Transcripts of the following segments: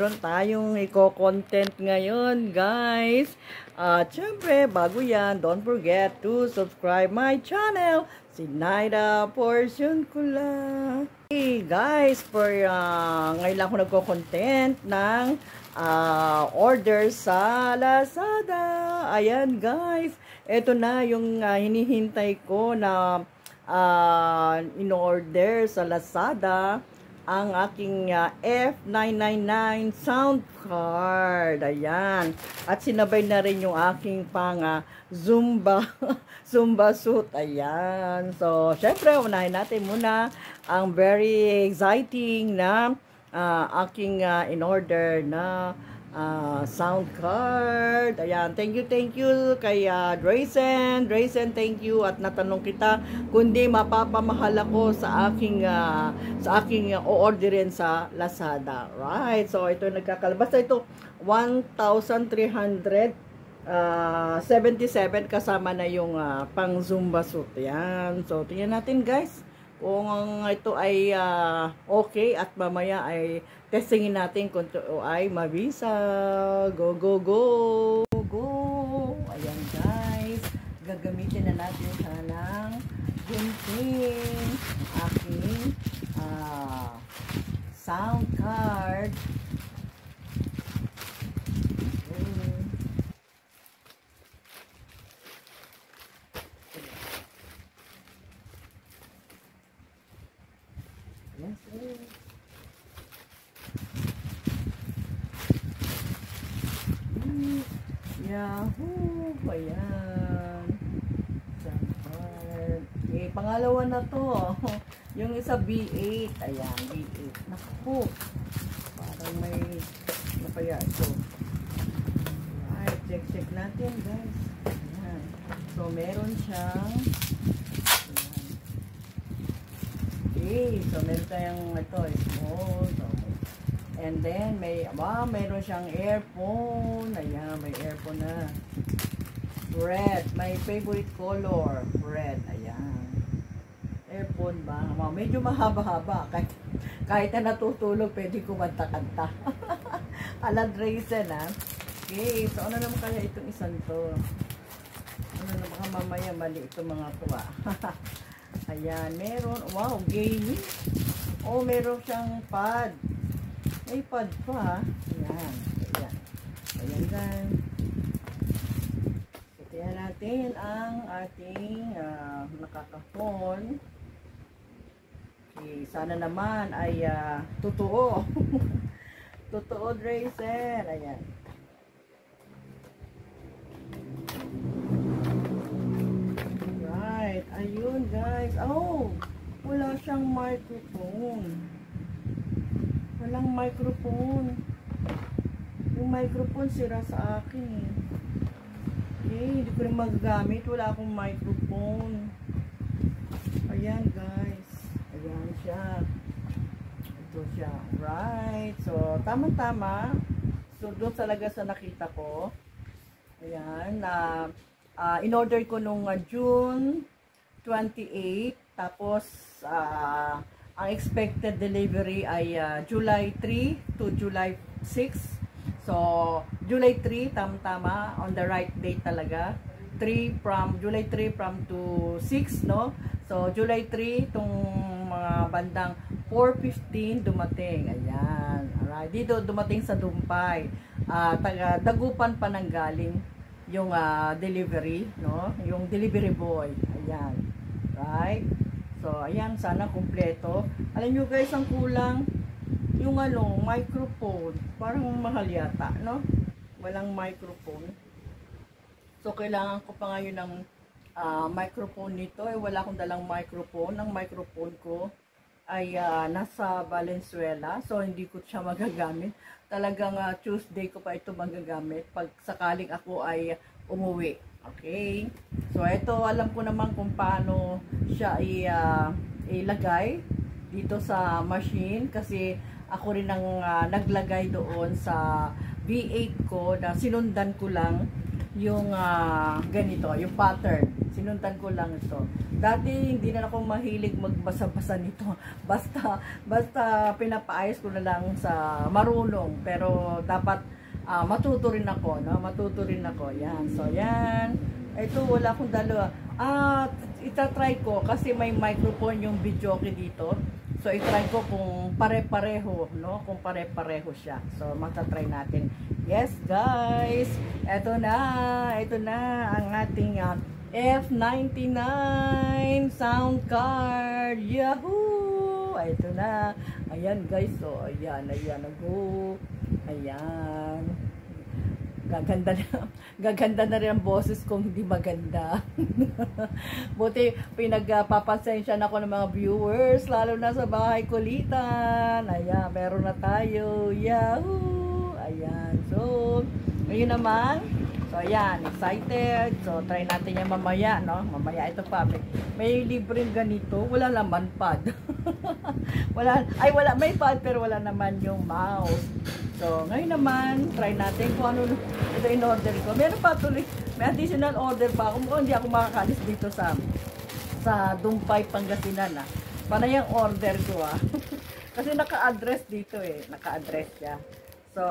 meron tayong i-content ngayon, guys. At syempre, bago yan, don't forget to subscribe my channel, Sinaida Porciuncula. Hey guys, ngayon lang ako nagko-content ng order sa Lazada. Ayan guys, eto na yung hinihintay ko na in-order sa Lazada, ang aking F999 sound card. Ayan. At sinabay na rin yung aking Zumba Zumba suit. Ayan. So, syempre, unahin natin muna ang very exciting na aking in-order na sound card. Ayan, thank you kay Draysen. Draysen, thank you. At natanong kita kundi mapapamahal ako sa aking o-orderin sa Lazada. Right? So ito nagkakalabas. Ito 1,377 kasama na yung pang Zumba suit. Ayan. So tingnan natin guys kung ito ay okay, at mamaya ay testingin natin kung ito ay mabisa. Go, go, go! Go! Ayan guys, gagamitin na natin ng gunting aking sound card. Yes, Yahoo! Ayan. Okay, pangalawa na to. Yung isa B8. Ayan, B8. Naku. Parang may napaya ito. Alright, check natin guys. Ayan. So, meron siyang okay. So, meron tayong ito, small. So, and then, meron siyang earphone. Ayan, may earphone na. Red. My favorite color. Red. Ayan. Earphone ba? Medyo mahaba-haba. Kahit na natutulog, pwede kumanta-kanta. Ala Draysen, ha? Okay. So, ano naman kaya itong isang to? Ano na, baka mamaya mali itong mga tuwa. Ayan. Meron. Wow, gaming. Oh, meron siyang pad. May pad pa. Ayan. Ayan. Ayan guys. So, tingnan natin ang ating nakakahon. Okay. Sana naman ay totoo. Totoo, Draysen. Ayan. Right. Ayun guys. Oh! Wala siyang microphone. Walang microphone. Yung microphone sira sa akin eh. Okay, hindi ko rin magagamit. Wala akong microphone. Ayan guys. Ayan siya. Ito siya. Right. So, tama-tama. So, doon talaga sa nakita ko. Ayan. In-order ko nung June 28. Tapos, ang expected delivery ay July 3 to July 6. So, July 3, tama-tama, on the right date talaga. July 3 from to 6, no? So, July 3, itong mga bandang 4:15 dumating. Ayan. Alright. Dito dumating sa Dumpay. Dagupan pa nang galing yung delivery, no? Yung delivery boy. Ayan. Right? So, ayan, sana kumpleto. Alam nyo guys, ang kulang yung microphone. Parang mahal yata, no? Walang microphone. So, kailangan ko pa ngayon ng microphone nito. Wala akong dalang microphone. Ang microphone ko ay nasa Valenzuela. So, hindi ko siya magagamit. Talagang Tuesday ko pa ito magagamit pag sakaling ako ay umuwi. Okay. So, ito, alam ko naman kung paano siya ilagay dito sa machine. Kasi ako rin ang naglagay doon sa V8 ko na sinundan ko lang yung ganito, yung pattern. Sinundan ko lang ito. Dati hindi na ako mahilig magbasa-basa nito. Basta pinapaayos ko na lang sa marunong. Pero dapat matuto rin ako, no? Matuto rin ako. Yan. So, yan. Ito, wala akong dalawa. Itatry ko kasi may microphone yung videoke dito. So, itry ko kung pare-pareho, no? Kung pare-pareho siya. So, matatry natin. Yes, guys! Ito na ang ating F99 sound card. Yahoo! Ito na. Ayan, guys. So, ayan. Go. Ayan. Gaganda na rin ang boses kung hindi maganda. Buti pinagpapasensya na ako ng mga viewers, lalo na sa bahay kulitan. Ayan, meron na tayo. Yahoo! Ayan. So, ngayon naman, so ayan, excited. So, try natin yan mamaya, no? Mamaya ito pa. May libreng ganito. Wala naman pad. wala, may pad pero wala naman yung mouse. So, ngayon naman, try natin kung ano ito in-order ko. Meron pa tuloy, may additional order pa ako. Mukhang hindi ako makakalis dito sa Dumpay, Pangasinan, Panay ang order ko, Kasi naka-address dito, Naka-address siya. So,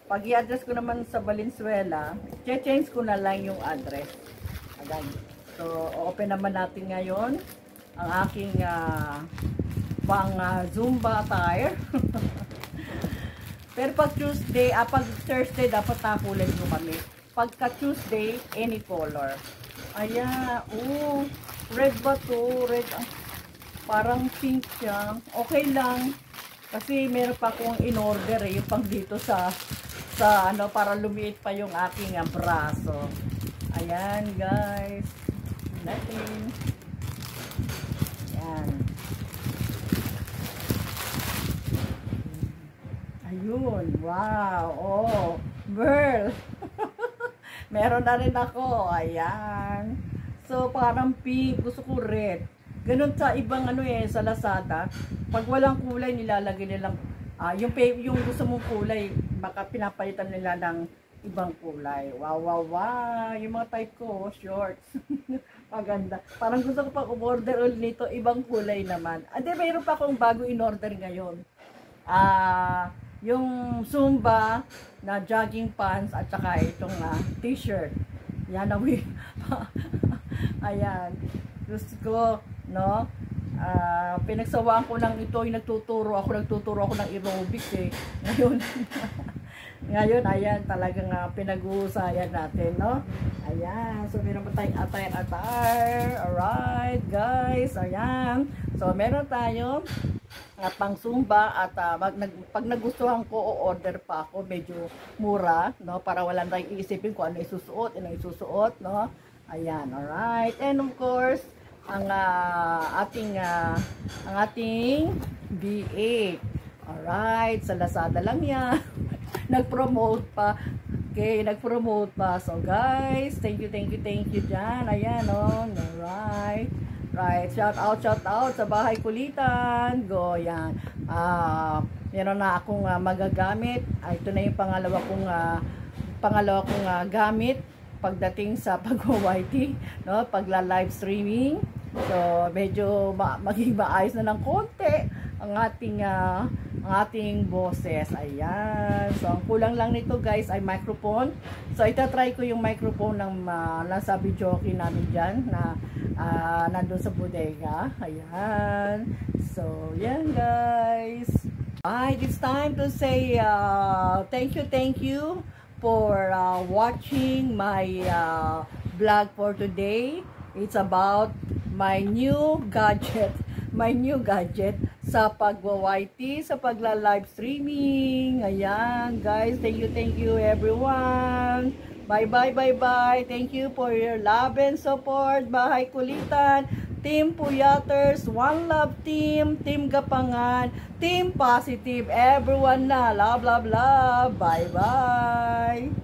pag i-address ko naman sa Valenzuela, change ko na lang yung address. Ayan. So, open naman natin ngayon ang aking pang Zumba attire. Pero pag Tuesday, pag Thursday, dapat nakulay nyo kami. Pagka Tuesday, any color. Ayan, red ba to? Red, parang pink siya. Okay lang. Kasi meron pa akong in-order yung pang dito sa para lumiit pa yung aking braso. Ayan, guys. Nothing. Ayan. Ayun, wow, Burl. Meron na rin ako, ayan. So, parang pink, gusto ko red. Ganun sa ibang sa Lazada, pag walang kulay, nilalagay nilang, yung gusto mong kulay, baka pinapalitan nila ng ibang kulay. Wow. Yung mga type ko, shorts. Maganda. Parang gusto ko pang umorder ulit nito, ibang kulay naman. Mayroon pa akong bago in-order ngayon. Yung Zumba na jogging pants at saka itong t-shirt. Yan ayan. Gusto ko, no? Pinagsawaan ko lang ito, yung nagtuturo ako ng aerobics Ngayon, ayan, talagang pinag-uusayan natin, no? Ayan, so meron pa tayong attire. Alright, guys, ayan. So, meron tayo pang Zumba at pag nagustuhan ko, o-order pa ako, medyo mura, no? Para wala tayong iisipin kung ano isusuot, no? Ayan, alright. And of course, ang ating B8. Alright, sa Lazada lang yan. Nag-promote pa. Okay, nag-promote pa. So guys, thank you dyan. Ayan, alright. Right, shout out sa bahay kulitan. Go, yan. Meron na akong magagamit. Ito na yung pangalawa kong gamit pagdating sa pag-YT, no? Pagla-live streaming. So, medyo maging maayos na ng konti ang ating boses. Ayan. So, ang kulang lang nito, guys, ay microphone. So, itatry ko yung microphone ng nasa videoke namin dyan na nandun sa bodega. Ayan. So, yan, guys. Alright, it's time to say thank you for watching my vlog for today. It's about my new gadget sa pag-YT, sa pagla-live streaming. Ayan, guys. Thank you everyone. Bye. Thank you for your love and support. Bahay Kulitan, Team Puyaters, One Love Team, Team Gapangan, Team Positive, everyone na. Love. Bye.